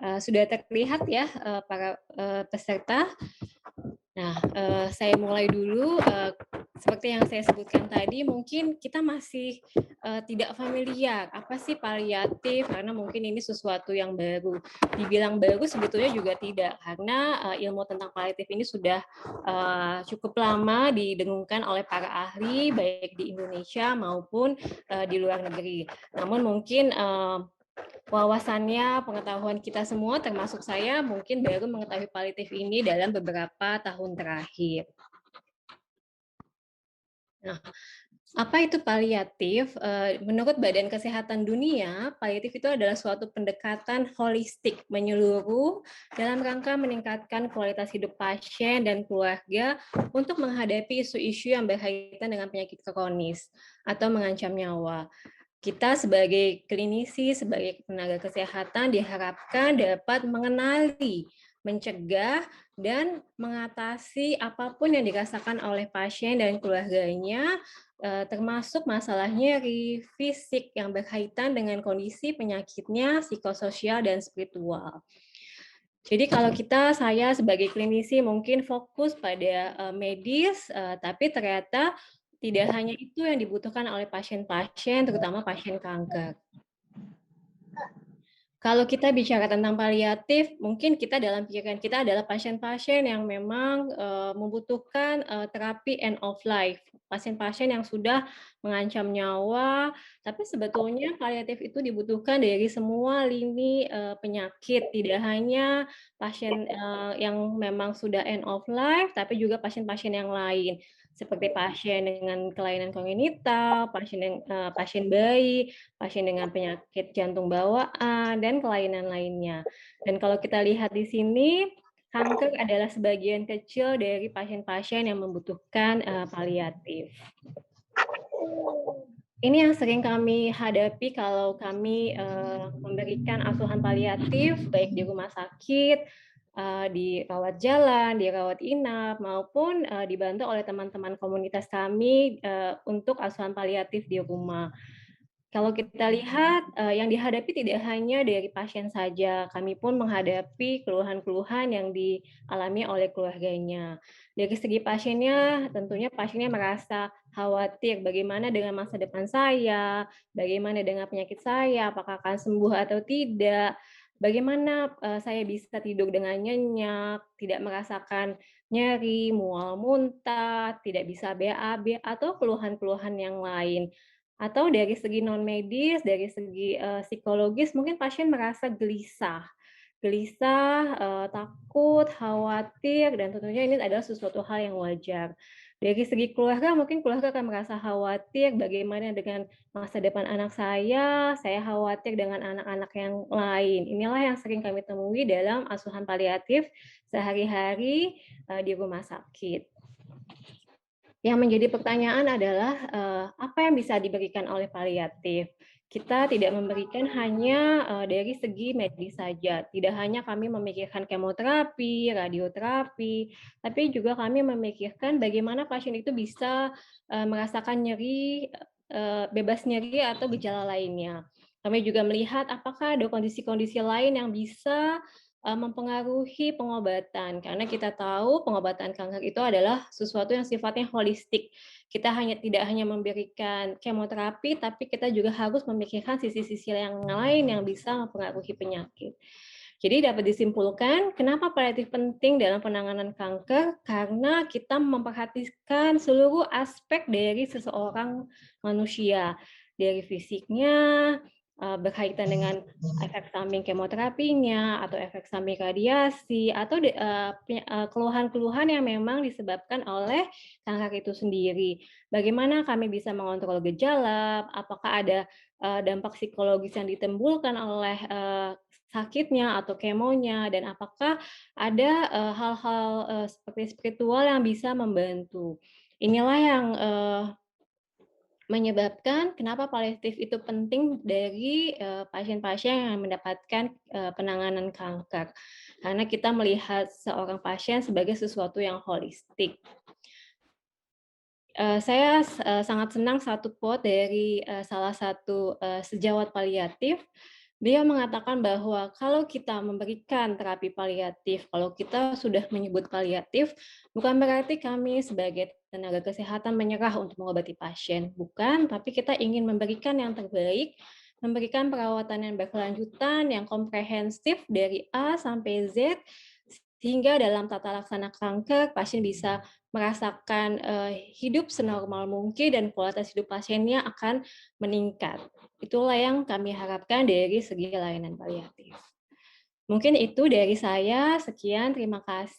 Sudah terlihat ya para peserta. Nah, saya mulai dulu. Seperti yang saya sebutkan tadi, mungkin kita masih tidak familiar apa sih paliatif, karena mungkin ini sesuatu yang baru. Dibilang baru sebetulnya juga tidak, karena ilmu tentang paliatif ini sudah cukup lama didengungkan oleh para ahli, baik di Indonesia maupun di luar negeri. Namun mungkin wawasannya, pengetahuan kita semua, termasuk saya, mungkin baru mengetahui paliatif ini dalam beberapa tahun terakhir. Nah, apa itu paliatif? Menurut Badan Kesehatan Dunia, paliatif itu adalah suatu pendekatan holistik menyeluruh dalam rangka meningkatkan kualitas hidup pasien dan keluarga untuk menghadapi isu-isu yang berkaitan dengan penyakit kronis atau mengancam nyawa. Kita sebagai klinisi, sebagai tenaga kesehatan diharapkan dapat mengenali, mencegah, dan mengatasi apapun yang dirasakan oleh pasien dan keluarganya, termasuk masalah nyeri, fisik yang berkaitan dengan kondisi penyakitnya, psikososial, dan spiritual. Jadi kalau saya sebagai klinisi mungkin fokus pada medis, tapi ternyata tidak hanya itu yang dibutuhkan oleh pasien-pasien, terutama pasien kanker. Kalau kita bicara tentang paliatif, mungkin kita dalam pikiran kita adalah pasien-pasien yang memang membutuhkan terapi end of life, pasien-pasien yang sudah mengancam nyawa, tapi sebetulnya paliatif itu dibutuhkan dari semua lini penyakit, tidak hanya pasien yang memang sudah end of life, tapi juga pasien-pasien yang lain, seperti pasien dengan kelainan kongenital, pasien bayi, pasien dengan penyakit jantung bawaan, dan kelainan lainnya. Dan kalau kita lihat di sini, kanker adalah sebagian kecil dari pasien-pasien yang membutuhkan paliatif. Ini yang sering kami hadapi kalau kami memberikan asuhan paliatif, baik di rumah sakit, di rawat jalan, di rawat inap, maupun dibantu oleh teman-teman komunitas kami untuk asuhan paliatif di rumah. Kalau kita lihat, yang dihadapi tidak hanya dari pasien saja, kami pun menghadapi keluhan-keluhan yang dialami oleh keluarganya. Dari segi pasiennya, tentunya pasiennya merasa khawatir, bagaimana dengan masa depan saya, bagaimana dengan penyakit saya, apakah akan sembuh atau tidak, bagaimana saya bisa tidur dengan nyenyak, tidak merasakan nyeri, mual muntah, tidak bisa BAB, atau keluhan-keluhan yang lain. Atau dari segi non medis, dari segi psikologis, mungkin pasien merasa gelisah, takut, khawatir, dan tentunya ini adalah sesuatu hal yang wajar. Dari segi keluarga, mungkin keluarga akan merasa khawatir bagaimana dengan masa depan anak saya khawatir dengan anak-anak yang lain. Inilah yang sering kami temui dalam asuhan paliatif sehari-hari di rumah sakit. Yang menjadi pertanyaan adalah apa yang bisa diberikan oleh paliatif? Kita tidak memberikan hanya dari segi medis saja, tidak hanya kami memikirkan kemoterapi, radioterapi, tapi juga kami memikirkan bagaimana pasien itu bisa merasakan nyeri, bebas nyeri atau gejala lainnya. Kami juga melihat apakah ada kondisi-kondisi lain yang bisa mempengaruhi pengobatan, karena kita tahu pengobatan kanker itu adalah sesuatu yang sifatnya holistik. Kita tidak hanya memberikan kemoterapi, tapi kita juga harus memikirkan sisi-sisi yang lain yang bisa mempengaruhi penyakit. Jadi dapat disimpulkan, kenapa paliatif penting dalam penanganan kanker? Karena kita memperhatikan seluruh aspek dari seseorang manusia, dari fisiknya, berkaitan dengan efek samping kemoterapinya, atau efek samping radiasi, atau keluhan-keluhan yang memang disebabkan oleh kanker itu sendiri. Bagaimana kami bisa mengontrol gejala, apakah ada dampak psikologis yang ditimbulkan oleh sakitnya atau kemonya, dan apakah ada hal-hal seperti spiritual yang bisa membantu. Inilah yang menyebabkan kenapa paliatif itu penting dari pasien-pasien yang mendapatkan penanganan kanker. Karena kita melihat seorang pasien sebagai sesuatu yang holistik. Saya sangat senang satu quote dari salah satu sejawat paliatif. Dia mengatakan bahwa kalau kita memberikan terapi paliatif, kalau kita sudah menyebut paliatif, bukan berarti kami sebagai tenaga kesehatan menyerah untuk mengobati pasien, bukan, tapi kita ingin memberikan yang terbaik, memberikan perawatan yang berkelanjutan, yang komprehensif dari A sampai Z, sehingga dalam tata laksana kanker, pasien bisa merasakan hidup senormal mungkin dan kualitas hidup pasiennya akan meningkat. Itulah yang kami harapkan dari segi layanan paliatif. Mungkin itu dari saya, sekian, terima kasih.